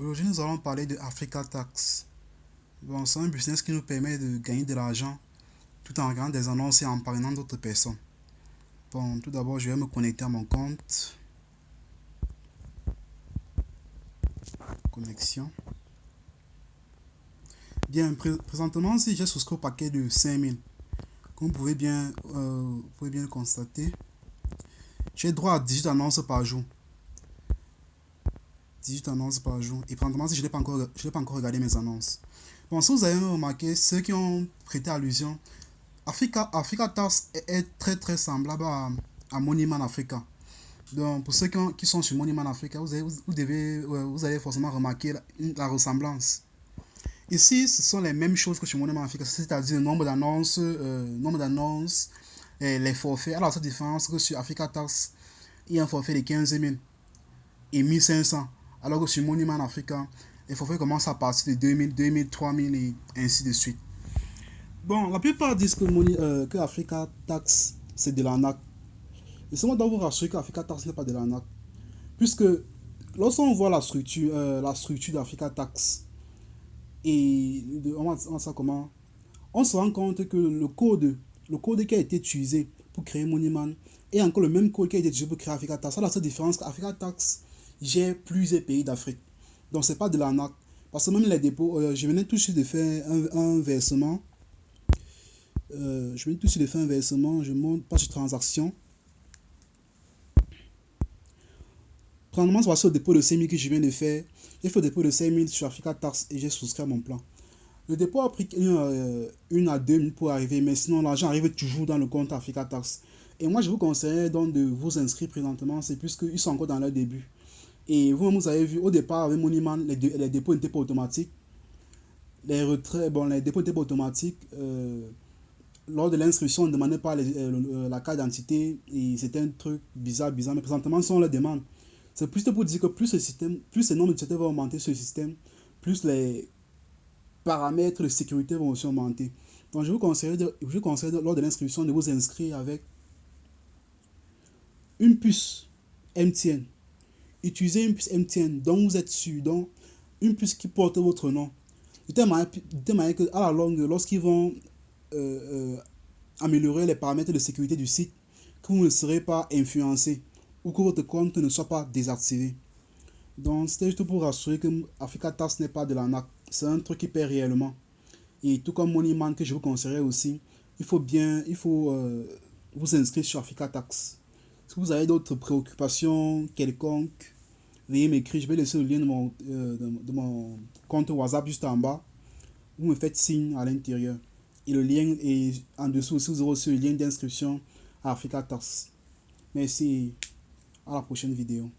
Aujourd'hui, nous allons parler de Africa Tax. Bon, c'est un business qui nous permet de gagner de l'argent tout en regardant des annonces et en parlant d'autres personnes. Bon, tout d'abord, je vais me connecter à mon compte. Connexion. Bien, présentement, si j'ai souscrit au paquet de 5000, comme vous pouvez bien le constater, j'ai droit à 18 annonces par jour. 18 annonces par jour. Et présentement, si je n'ai pas encore regardé mes annonces. Bon, si vous avez remarqué, ceux qui ont prêté allusion, Africa Task est très très semblable à Moneyman Africa. Donc, pour ceux qui sont sur Moneyman Africa, vous allez forcément remarquer la ressemblance. Ici, ce sont les mêmes choses que sur Moneyman Africa, c'est-à-dire le nombre d'annonces, et les forfaits. Alors, la seule différence que sur Africa Task, il y a un forfait de 15 000 et 1500. Alors que sur Moneyman Africa, les forfaits commencent à partir de 2000, 2000, 3000 et ainsi de suite. Bon, la plupart disent que Africa Tax, c'est de l'arnaque. Et c'est moi dois vous rassurer qu'Africa Tax n'est pas de l'arnaque. Puisque lorsqu'on voit la structure d'Africa Tax, on va ça comment, on se rend compte que le code qui a été utilisé pour créer Moneyman est encore le même code qui a été utilisé pour créer Africa Tax. Ça, la seule différence, qu'Africa Tax gère plusieurs pays d'Afrique. Donc, c'est pas de l'arnaque. Parce que même les dépôts, je venais tout de suite de faire un versement. Je monte pas sur transaction. Premièrement, c'est le dépôt de 5000 que je viens de faire. J'ai fait le dépôt de 5000 sur Africa Tax et j'ai souscrit à mon plan. Le dépôt a pris une à 2 minutes pour arriver, mais sinon l'argent arrive toujours dans le compte Africa Tax. Et moi, je vous conseille donc de vous inscrire présentement, c'est puisqu'ils sont encore dans leur début. Et vous avez vu, au départ, avec Moneyman, les dépôts n'étaient pas automatiques. Les dépôts n'étaient pas automatiques. Lors de l'inscription, on ne demandait pas la carte d'identité et c'était un truc bizarre. Mais présentement, si on le demande, c'est plus pour dire que plus le nombre de sociétés va augmenter sur le système, plus les paramètres de sécurité vont aussi augmenter. Donc, je vous conseille lors de l'inscription de vous inscrire avec une puce MTN. Utilisez une puce MTN dont vous êtes sûr, donc une puce qui porte votre nom. De telle manière qu'à la longue, lorsqu'ils vont améliorer les paramètres de sécurité du site, que vous ne serez pas influencé ou que votre compte ne soit pas désactivé. Donc, c'était juste pour rassurer que Africa Tax n'est pas de l'arnaque. C'est un truc qui paie réellement. Et tout comme Moneyman que je vous conseillerais aussi, il faut vous inscrire sur Africa Tax. Si vous avez d'autres préoccupations quelconques, veuillez m'écrire. Je vais laisser le lien de mon compte WhatsApp juste en bas. Vous me faites signe à l'intérieur. Et le lien est en dessous aussi. Vous aurez aussi le lien d'inscription à Africa Tax. Merci. À la prochaine vidéo.